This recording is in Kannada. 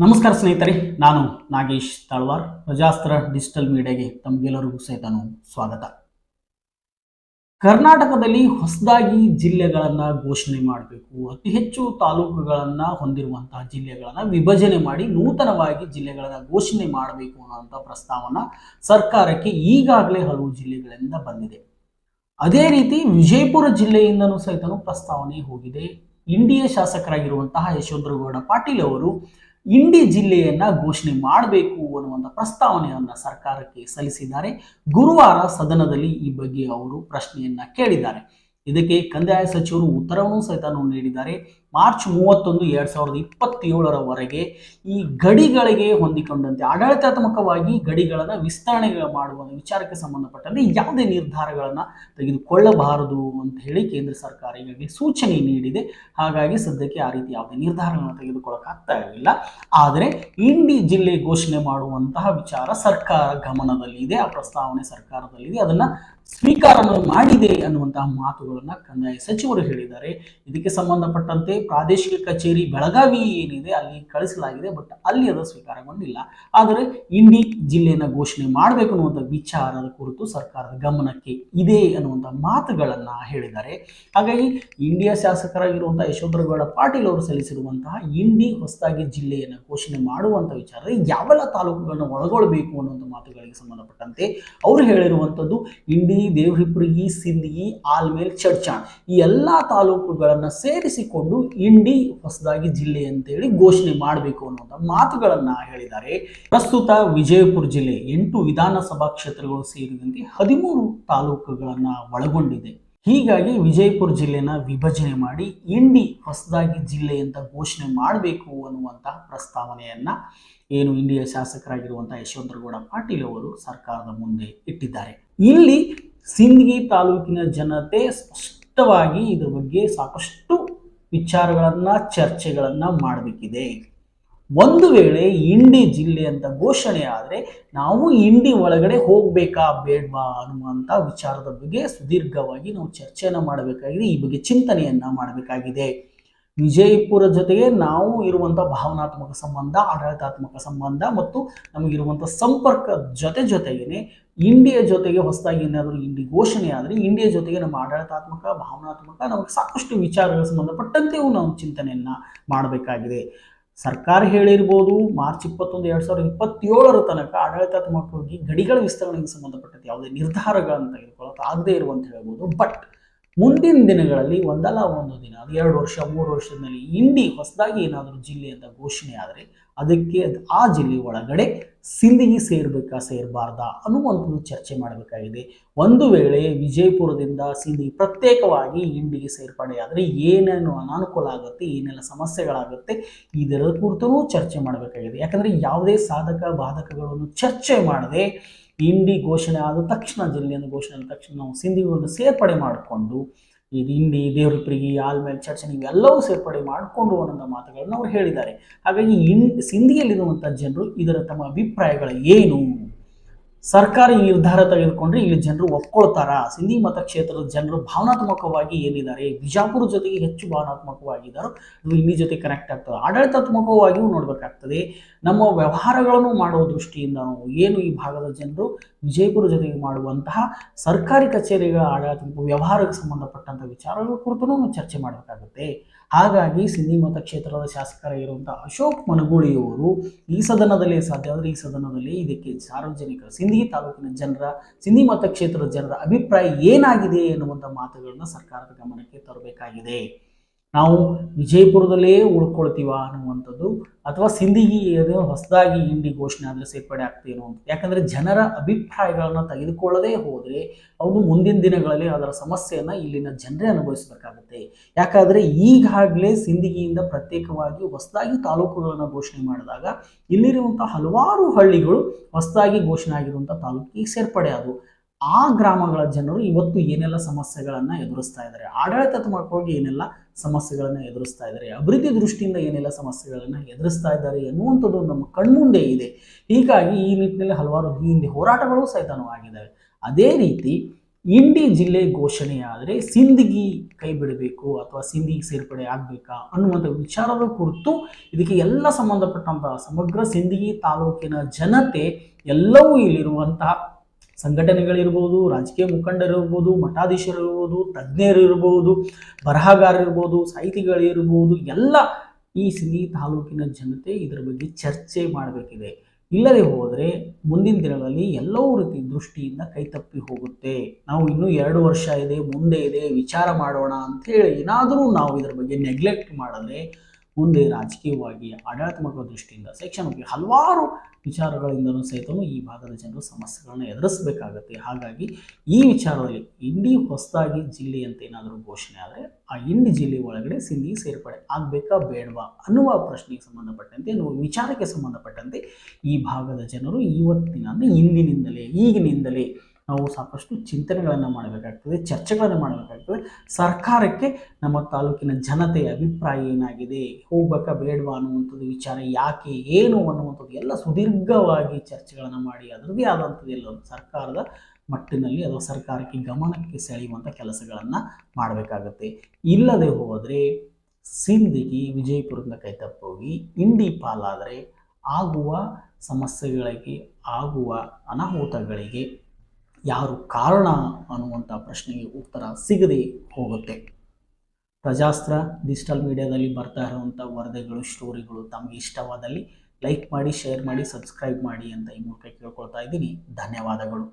ನಮಸ್ಕಾರ ಸ್ನೇಹಿತರೆ, ನಾನು ನಾಗೇಶ್ ತಾಳ್ವಾರ್. ಪ್ರಜಾಸ್ತ್ರ ಡಿಜಿಟಲ್ ಮೀಡಿಯಾಗೆ ತಮಗೆಲ್ಲರಿಗೂ ಸಹಿತ ಸ್ವಾಗತ. ಕರ್ನಾಟಕದಲ್ಲಿ ಹೊಸದಾಗಿ ಜಿಲ್ಲೆಗಳನ್ನು ಘೋಷಣೆ ಮಾಡಬೇಕು, ಅತಿ ಹೆಚ್ಚು ತಾಲೂಕುಗಳನ್ನು ಹೊಂದಿರುವಂತಹ ಜಿಲ್ಲೆಗಳನ್ನು ವಿಭಜನೆ ಮಾಡಿ ನೂತನವಾಗಿ ಜಿಲ್ಲೆಗಳನ್ನು ಘೋಷಣೆ ಮಾಡಬೇಕು ಅನ್ನುವಂಥ ಪ್ರಸ್ತಾವನ ಸರ್ಕಾರಕ್ಕೆ ಈಗಾಗಲೇ ಹಲವು ಜಿಲ್ಲೆಗಳಿಂದ ಬಂದಿದೆ. ಅದೇ ರೀತಿ ವಿಜಯಪುರ ಜಿಲ್ಲೆಯಿಂದನೂ ಸಹಿತ ಪ್ರಸ್ತಾವನೆ ಹೋಗಿದೆ. ಇಂಡಿಯ ಶಾಸಕರಾಗಿರುವಂತಹ ಯಶವಂತಗೌಡ ಪಾಟೀಲ್ ಅವರು ಇಂಡಿ ಜಿಲ್ಲೆಯನ್ನ ಘೋಷಣೆ ಮಾಡಬೇಕು ಅನ್ನುವಂಥ ಪ್ರಸ್ತಾವನೆಯನ್ನ ಸರ್ಕಾರಕ್ಕೆ ಸಲ್ಲಿಸಿದ್ದಾರೆ. ಗುರುವಾರ ಸದನದಲ್ಲಿ ಈ ಬಗ್ಗೆ ಅವರು ಪ್ರಶ್ನೆಯನ್ನ ಕೇಳಿದ್ದಾರೆ. ಇದಕ್ಕೆ ಕಂದಾಯ ಸಚಿವರು ಉತ್ತರವನ್ನು ಸಹಿತ ನೀಡಿದ್ದಾರೆ. ಮಾರ್ಚ್ 31, 2027ರವರೆಗೆ ಈ ಗಡಿಗಳಿಗೆ ಹೊಂದಿಕೊಂಡಂತೆ ಆಡಳಿತಾತ್ಮಕವಾಗಿ ಗಡಿಗಳನ್ನು ವಿಸ್ತರಣೆ ಮಾಡುವ ವಿಚಾರಕ್ಕೆ ಸಂಬಂಧಪಟ್ಟಂತೆ ಯಾವುದೇ ನಿರ್ಧಾರಗಳನ್ನು ತೆಗೆದುಕೊಳ್ಳಬಾರದು ಅಂತ ಹೇಳಿ ಕೇಂದ್ರ ಸರ್ಕಾರ ಈಗಾಗಲೇ ಸೂಚನೆ ನೀಡಿದೆ. ಹಾಗಾಗಿ ಸದ್ಯಕ್ಕೆ ಆ ರೀತಿ ಯಾವುದೇ ನಿರ್ಧಾರಗಳನ್ನು ತೆಗೆದುಕೊಳ್ಳಕ್ಕಾಗ್ತಾ ಇಲ್ಲ. ಆದರೆ ಇಂಡಿ ಜಿಲ್ಲೆ ಘೋಷಣೆ ಮಾಡುವಂತಹ ವಿಚಾರ ಸರ್ಕಾರ ಗಮನದಲ್ಲಿದೆ, ಆ ಪ್ರಸ್ತಾವನೆ ಸರ್ಕಾರದಲ್ಲಿದೆ, ಅದನ್ನ ಸ್ವೀಕಾರ ಮಾಡಿದೆ ಅನ್ನುವಂತಹ ಮಾತುಗಳನ್ನ ಕಂದಾಯ ಸಚಿವರು ಹೇಳಿದ್ದಾರೆ. ಇದಕ್ಕೆ ಸಂಬಂಧಪಟ್ಟಂತೆ ಪ್ರಾದೇಶಿಕ ಕಚೇರಿ ಬೆಳಗಾವಿ ಏನಿದೆ ಅಲ್ಲಿ ಕಳಿಸಲಾಗಿದೆ, ಬಟ್ ಅಲ್ಲಿ ಅದು ಸ್ವೀಕಾರಗೊಂಡಿಲ್ಲ. ಆದರೆ ಇಂಡಿ ಜಿಲ್ಲೆಯನ್ನು ಘೋಷಣೆ ಮಾಡಬೇಕು ಅನ್ನುವಂಥ ವಿಚಾರದ ಕುರಿತು ಸರ್ಕಾರದ ಗಮನಕ್ಕೆ ಇದೆ ಅನ್ನುವಂಥ ಮಾತುಗಳನ್ನ ಹೇಳಿದ್ದಾರೆ. ಹಾಗಾಗಿ ಇಂಡಿಯಾ ಶಾಸಕರಾಗಿರುವಂತಹ ಯಶವಂತಗೌಡ ಪಾಟೀಲ್ ಅವರು ಸಲ್ಲಿಸಿರುವಂತಹ ಇಂಡಿ ಹೊಸದಾಗಿ ಜಿಲ್ಲೆಯನ್ನು ಘೋಷಣೆ ಮಾಡುವಂಥ ವಿಚಾರದಲ್ಲಿ ಯಾವೆಲ್ಲ ತಾಲೂಕುಗಳನ್ನು ಒಳಗೊಳ್ಳಬೇಕು ಅನ್ನುವಂಥ ಮಾತುಗಳಿಗೆ ಸಂಬಂಧಪಟ್ಟಂತೆ ಅವರು ಹೇಳಿರುವಂಥದ್ದು ಇಂಡಿ, ದೇವಹಿಪ್ಪರಗಿ, ಸಿಂದಗಿ, ಆಲ್ಮೇಲ್, ಚಡ್ಚಾಣ್ ಈ ಎಲ್ಲಾ ತಾಲೂಕುಗಳನ್ನು ಸೇರಿಸಿಕೊಂಡು ಇಂಡಿ ಹೊಸದಾಗಿ ಜಿಲ್ಲೆ ಅಂತೇಳಿ ಘೋಷಣೆ ಮಾಡಬೇಕು ಅನ್ನುವಂಥ ಮಾತುಗಳನ್ನ ಹೇಳಿದ್ದಾರೆ. ಪ್ರಸ್ತುತ ವಿಜಯಪುರ ಜಿಲ್ಲೆ 8 ವಿಧಾನಸಭಾ ಕ್ಷೇತ್ರಗಳು ಸೇರಿದಂತೆ 13 ತಾಲೂಕುಗಳನ್ನ ಒಳಗೊಂಡಿದೆ. ಹೀಗಾಗಿ ವಿಜಯಪುರ ಜಿಲ್ಲೆನ ವಿಭಜನೆ ಮಾಡಿ ಇಂಡಿ ಹೊಸದಾಗಿ ಜಿಲ್ಲೆ ಅಂತ ಘೋಷಣೆ ಮಾಡಬೇಕು ಅನ್ನುವಂತಹ ಪ್ರಸ್ತಾವನೆಯನ್ನ ಏನು ಇಂಡಿಯ ಶಾಸಕರಾಗಿರುವಂತಹ ಯಶವಂತಗೌಡ ಪಾಟೀಲ್ ಅವರು ಸರ್ಕಾರದ ಮುಂದೆ ಇಟ್ಟಿದ್ದಾರೆ. ಇಲ್ಲಿ ಸಿಂದಗಿ ತಾಲೂಕಿನ ಜನತೆ ಸ್ಪಷ್ಟವಾಗಿ ಇದರ ಬಗ್ಗೆ ಸಾಕಷ್ಟು ವಿಚಾರಗಳನ್ನ ಚರ್ಚೆಗಳನ್ನ ಮಾಡಬೇಕಿದೆ. ಒಂದು ವೇಳೆ ಇಂಡಿ ಜಿಲ್ಲೆ ಅಂತ ಘೋಷಣೆ ಆದರೆ ನಾವು ಇಂಡಿ ಒಳಗಡೆ ಹೋಗ್ಬೇಕಾ ಬೇಡ್ವಾ ಅನ್ನುವಂಥ ವಿಚಾರದ ಬಗ್ಗೆ ಸುದೀರ್ಘವಾಗಿ ನಾವು ಚರ್ಚೆಯನ್ನ ಮಾಡಬೇಕಾಗಿದೆ. ಈ ಬಗ್ಗೆ ಚಿಂತನೆಯನ್ನ ಮಾಡಬೇಕಾಗಿದೆ. ವಿಜಯಪುರ ಜೊತೆಗೆ ನಾವು ಇರುವಂಥ ಭಾವನಾತ್ಮಕ ಸಂಬಂಧ, ಆಡಳಿತಾತ್ಮಕ ಸಂಬಂಧ ಮತ್ತು ನಮಗಿರುವಂಥ ಸಂಪರ್ಕ ಜೊತೆಗೇನೆ ಇಂಡಿಯಾ ಜೊತೆಗೆ ಹೊಸದಾಗಿ ಏನಾದರೂ ಇಂಡಿ ಘೋಷಣೆ ಆದರೆ ಇಂಡಿಯಾ ಜೊತೆಗೆ ನಮ್ಮ ಆಡಳಿತಾತ್ಮಕ, ಭಾವನಾತ್ಮಕ ನಮಗೆ ಸಾಕಷ್ಟು ವಿಚಾರಗಳ ಸಂಬಂಧಪಟ್ಟಂತೆಯೂ ನಾವು ಚಿಂತನೆಯನ್ನ ಮಾಡಬೇಕಾಗಿದೆ. ಸರ್ಕಾರ ಹೇಳಿರ್ಬೋದು ಮಾರ್ಚ್ 21, 2027 ತನಕ ಆಡಳಿತಾತ್ಮಕವಾಗಿ ಗಡಿಗಳ ವಿಸ್ತರಣೆಗೆ ಸಂಬಂಧಪಟ್ಟಂತೆ ಯಾವುದೇ ನಿರ್ಧಾರಗಳನ್ನು ತೆಗೆದುಕೊಳ್ಳೋಕೆ ಆಗದೇ ಇರುವಂತ ಹೇಳ್ಬೋದು. ಬಟ್ ಮುಂದಿನ ದಿನಗಳಲ್ಲಿ ಒಂದಲ್ಲ ಒಂದು ದಿನ, ಅದು 2 ವರ್ಷ 3 ವರ್ಷದಲ್ಲಿ ಇಂಡಿ ಹೊಸದಾಗಿ ಏನಾದರೂ ಜಿಲ್ಲೆ ಅಂತ ಘೋಷಣೆ ಆದರೆ ಅದಕ್ಕೆ ಆ ಜಿಲ್ಲೆ ಒಳಗಡೆ ಸಿಂದಗಿ ಸೇರ್ಬೇಕಾ ಸೇರಬಾರ್ದಾ ಅನ್ನುವಂಥದ್ದು ಚರ್ಚೆ ಮಾಡಬೇಕಾಗಿದೆ. ಒಂದು ವೇಳೆ ವಿಜಯಪುರದಿಂದ ಸಿಂದಗಿ ಪ್ರತ್ಯೇಕವಾಗಿ ಇಂಡಿಗೆ ಸೇರ್ಪಡೆ ಆದರೆ ಏನೇನು ಅನಾನುಕೂಲ ಆಗುತ್ತೆ, ಏನೆಲ್ಲ ಸಮಸ್ಯೆಗಳಾಗುತ್ತೆ ಇದರ ಕುರಿತು ಚರ್ಚೆ ಮಾಡಬೇಕಾಗಿದೆ. ಯಾಕಂದರೆ ಯಾವುದೇ ಸಾಧಕ ಬಾಧಕಗಳನ್ನು ಚರ್ಚೆ ಮಾಡದೆ ಇಂಡಿ ಘೋಷಣೆ ಆದ ತಕ್ಷಣ, ಜಿಲ್ಲೆಯನ್ನು ಘೋಷಣೆ ಆದ ತಕ್ಷಣ ನಾವು ಸಿಂದಗಿಯನ್ನು ಸೇರ್ಪಡೆ ಮಾಡಿಕೊಂಡು ಇದು ಇಂಡಿ, ದೇವರಿಪ್ಪರಗಿ, ಆಲ್ಮೇಲ್, ಚಡ್ಚಾಣ್ ಇವೆಲ್ಲವೂ ಸೇರ್ಪಡೆ ಮಾಡಿಕೊಂಡು ಅನ್ನೋ ಮಾತುಗಳನ್ನು ಅವರು ಹೇಳಿದ್ದಾರೆ. ಹಾಗಾಗಿ ಸಿಂದಗಿಯಲ್ಲಿರುವಂಥ ಜನರು ಇದರ ತಮ್ಮ ಅಭಿಪ್ರಾಯಗಳು ಏನು, ಸರ್ಕಾರ ಈ ನಿರ್ಧಾರ ತೆಗೆದುಕೊಂಡ್ರೆ ಇಲ್ಲಿ ಜನರು ಒಪ್ಕೊಳ್ತಾರಾ, ಸಿಂದಗಿ ಮತಕ್ಷೇತ್ರದ ಜನರು ಭಾವನಾತ್ಮಕವಾಗಿ ಏನಿದ್ದಾರೆ, ಬಿಜಾಪುರ ಜೊತೆಗೆ ಹೆಚ್ಚು ಭಾವನಾತ್ಮಕವಾಗಿದ್ದಾರೋ ಅದು ಇಂಡಿ ಜೊತೆ ಕನೆಕ್ಟ್ ಆಗ್ತದೆ, ಆಡಳಿತಾತ್ಮಕವಾಗಿಯೂ ನೋಡಬೇಕಾಗ್ತದೆ. ನಮ್ಮ ವ್ಯವಹಾರಗಳನ್ನು ಮಾಡುವ ದೃಷ್ಟಿಯಿಂದ ನಾವು ಏನು ಈ ಭಾಗದ ಜನರು ವಿಜಯಪುರ ಜೊತೆಗೆ ಮಾಡುವಂತಹ ಸರ್ಕಾರಿ ಕಚೇರಿಗಳ ಆಡಳಿತಾತ್ಮಕ ವ್ಯವಹಾರಕ್ಕೆ ಸಂಬಂಧಪಟ್ಟಂಥ ವಿಚಾರಗಳ ಕುರಿತು ನಾವು ಚರ್ಚೆ ಮಾಡಬೇಕಾಗುತ್ತೆ. ಹಾಗಾಗಿ ಸಿಂದಗಿ ಮತಕ್ಷೇತ್ರದ ಶಾಸಕರಾಗಿರುವಂತಹ ಅಶೋಕ್ ಮನಗೂಳಿಯವರು ಈ ಸದನದಲ್ಲಿ ಸಾಧ್ಯ ಆದರೆ ಈ ಸದನದಲ್ಲಿ ಇದಕ್ಕೆ ಸಾರ್ವಜನಿಕರ, ಸಿಂದಗಿ ತಾಲೂಕಿನ ಜನರ, ಸಿಂದಗಿ ಮತಕ್ಷೇತ್ರದ ಜನರ ಅಭಿಪ್ರಾಯ ಏನಾಗಿದೆ ಎನ್ನುವಂಥ ಮಾತುಗಳನ್ನ ಸರ್ಕಾರದ ಗಮನಕ್ಕೆ ತರಬೇಕಾಗಿದೆ. ನಾವು ವಿಜಯಪುರದಲ್ಲೇ ಉಳ್ಕೊಳ್ತೀವ ಅನ್ನುವಂಥದ್ದು ಅಥವಾ ಸಿಂದಗಿ ಹೊಸದಾಗಿ ಇಂಡಿ ಘೋಷಣೆ ಆದರೆ ಸೇರ್ಪಡೆ ಆಗ್ತೇನೋ ಅಂತ, ಯಾಕಂದರೆ ಜನರ ಅಭಿಪ್ರಾಯಗಳನ್ನು ತೆಗೆದುಕೊಳ್ಳದೇ ಹೋದರೆ ಅವನು ಮುಂದಿನ ದಿನಗಳಲ್ಲಿ ಅದರ ಸಮಸ್ಯೆಯನ್ನು ಇಲ್ಲಿನ ಜನರೇ ಅನುಭವಿಸಬೇಕಾಗುತ್ತೆ. ಯಾಕಂದರೆ ಈಗಾಗಲೇ ಸಿಂದಗಿಯಿಂದ ಪ್ರತ್ಯೇಕವಾಗಿ ಹೊಸದಾಗಿ ತಾಲೂಕುಗಳನ್ನು ಘೋಷಣೆ ಮಾಡಿದಾಗ ಇಲ್ಲಿರುವಂಥ ಹಲವಾರು ಹಳ್ಳಿಗಳು ಹೊಸದಾಗಿ ಘೋಷಣೆ ಆಗಿರುವಂಥ ತಾಲೂಕಿಗೆ ಸೇರ್ಪಡೆ ಆದವು. ಆ ಗ್ರಾಮಗಳ ಜನರು ಇವತ್ತು ಏನೆಲ್ಲ ಸಮಸ್ಯೆಗಳನ್ನು ಎದುರಿಸ್ತಾ ಇದ್ದಾರೆ, ಆಡಳಿತಾತ್ಮಕವಾಗಿ ಏನೆಲ್ಲ ಸಮಸ್ಯೆಗಳನ್ನು ಎದುರಿಸ್ತಾ ಇದ್ದಾರೆ, ಅಭಿವೃದ್ಧಿ ದೃಷ್ಟಿಯಿಂದ ಏನೆಲ್ಲ ಸಮಸ್ಯೆಗಳನ್ನು ಎದುರಿಸ್ತಾ ಇದ್ದಾರೆ ಎನ್ನುವಂಥದ್ದು ನಮ್ಮ ಕಣ್ಮುಂದೆ ಇದೆ. ಹೀಗಾಗಿ ಈ ನಿಟ್ಟಿನಲ್ಲಿ ಹಲವಾರು ಹಿಂದೆ ಹೋರಾಟಗಳು ಸಹಿತನೂ ಆಗಿದ್ದಾವೆ. ಅದೇ ರೀತಿ ಇಂಡಿ ಜಿಲ್ಲೆ ಘೋಷಣೆಯಾದರೆ ಸಿಂದಗಿ ಕೈ ಬಿಡಬೇಕು ಅಥವಾ ಸಿಂದಗಿ ಸೇರ್ಪಡೆ ಆಗಬೇಕಾ ಅನ್ನುವಂಥ ವಿಚಾರದ ಕುರಿತು ಇದಕ್ಕೆ ಎಲ್ಲ ಸಂಬಂಧಪಟ್ಟಂತಹ ಸಮಗ್ರ ಸಿಂದಗಿ ತಾಲೂಕಿನ ಜನತೆ ಎಲ್ಲವೂ ಇಲ್ಲಿರುವಂತಹ ಸಂಘಟನೆಗಳಿರ್ಬೋದು, ರಾಜಕೀಯ ಮುಖಂಡರಿರ್ಬೋದು, ಮಠಾಧೀಶರಿರ್ಬೋದು, ತಜ್ಞರಿರ್ಬೋದು, ಬರಹಗಾರರಿರ್ಬೋದು, ಸಾಹಿತಿಗಳಿರ್ಬೋದು, ಎಲ್ಲ ಈ ಸಿಂದಗಿ ತಾಲೂಕಿನ ಜನತೆ ಇದರ ಬಗ್ಗೆ ಚರ್ಚೆ ಮಾಡಬೇಕಿದೆ. ಇಲ್ಲದೆ ಹೋದರೆ ಮುಂದಿನ ದಿನಗಳಲ್ಲಿ ಎಲ್ಲವೂ ರೀತಿ ದೃಷ್ಟಿಯಿಂದ ಕೈತಪ್ಪಿ ಹೋಗುತ್ತೆ. ನಾವು ಇನ್ನೂ 2 ವರ್ಷ ಇದೆ, ಮುಂದೆ ಇದೆ, ವಿಚಾರ ಮಾಡೋಣ ಅಂಥೇಳಿ ಏನಾದರೂ ನಾವು ಇದರ ಬಗ್ಗೆ ನೆಗ್ಲೆಕ್ಟ್ ಮಾಡಿದ್ರೆ ಮುಂದೆ ರಾಜಕೀಯವಾಗಿ ಆಡಳಿತಾತ್ಮಕ ದೃಷ್ಟಿಯಿಂದ ಶೈಕ್ಷಣಿಕ ಹಲವಾರು ವಿಚಾರಗಳಿಂದಲೂ ಸಹಿತ ಈ ಭಾಗದ ಜನರು ಸಮಸ್ಯೆಗಳನ್ನು ಎದುರಿಸಬೇಕಾಗತ್ತೆ. ಹಾಗಾಗಿ ಈ ವಿಚಾರದಲ್ಲಿ ಇಂಡಿ ಹೊಸದಾಗಿ ಜಿಲ್ಲೆ ಅಂತ ಏನಾದರೂ ಘೋಷಣೆ ಆದರೆ ಆ ಇಂಡಿ ಜಿಲ್ಲೆ ಒಳಗಡೆ ಸಿಂದಗಿ ಸೇರ್ಪಡೆ ಆಗಬೇಕಾ ಬೇಡವಾ ಅನ್ನುವ ಪ್ರಶ್ನೆಗೆ ಸಂಬಂಧಪಟ್ಟಂತೆ, ಅನ್ನುವ ವಿಚಾರಕ್ಕೆ ಸಂಬಂಧಪಟ್ಟಂತೆ ಈ ಭಾಗದ ಜನರು ಇವತ್ತಿನ ಅಂದರೆ ಇಂದಿನಿಂದಲೇ, ಈಗಿನಿಂದಲೇ ನಾವು ಸಾಕಷ್ಟು ಚಿಂತನೆಗಳನ್ನು ಮಾಡಬೇಕಾಗ್ತದೆ, ಚರ್ಚೆಗಳನ್ನು ಮಾಡಬೇಕಾಗ್ತದೆ. ಸರ್ಕಾರಕ್ಕೆ ನಮ್ಮ ತಾಲೂಕಿನ ಜನತೆಯ ಅಭಿಪ್ರಾಯ ಏನಾಗಿದೆ, ಹೋಗ್ಬೇಕಾ ಬೇಡವಾ ಅನ್ನುವಂಥದ್ದು ವಿಚಾರ ಯಾಕೆ ಏನು ಅನ್ನುವಂಥದ್ದು ಎಲ್ಲ ಸುದೀರ್ಘವಾಗಿ ಚರ್ಚೆಗಳನ್ನು ಮಾಡಿ ಅದರದ್ದೇ ಆದಂಥದ್ದು ಎಲ್ಲ ಸರ್ಕಾರದ ಮಟ್ಟಿನಲ್ಲಿ ಅಥವಾ ಸರ್ಕಾರಕ್ಕೆ ಗಮನಕ್ಕೆ ಸೆಳೆಯುವಂಥ ಕೆಲಸಗಳನ್ನು ಮಾಡಬೇಕಾಗತ್ತೆ. ಇಲ್ಲದೆ ಹೋದರೆ ಸಿಂದಗಿ ವಿಜಯಪುರದಿಂದ ಕೈತಪ್ಪೋಗಿ ಇಂಡಿ ಪಾಲಾದರೆ ಆಗುವ ಸಮಸ್ಯೆಗಳಿಗೆ, ಆಗುವ ಅನಾಹುತಗಳಿಗೆ ಯಾರು ಕಾರಣ ಅನ್ನುವಂಥ ಪ್ರಶ್ನೆಗೆ ಉತ್ತರ ಸಿಗದೆ ಹೋಗುತ್ತೆ. ಪ್ರಜಾಸ್ತ್ರ ಡಿಜಿಟಲ್ ಮೀಡಿಯಾದಲ್ಲಿ ಬರ್ತಾ ಇರುವಂಥ ವರದಿಗಳು, ಸ್ಟೋರಿಗಳು ತಮಗೆ ಇಷ್ಟವಾದಲ್ಲಿ ಲೈಕ್ ಮಾಡಿ, ಶೇರ್ ಮಾಡಿ, ಸಬ್ಸ್ಕ್ರೈಬ್ ಮಾಡಿ ಅಂತ ಈ ಮೂಲಕ ಕೇಳ್ಕೊಳ್ತಾ ಇದ್ದೀನಿ. ಧನ್ಯವಾದಗಳು.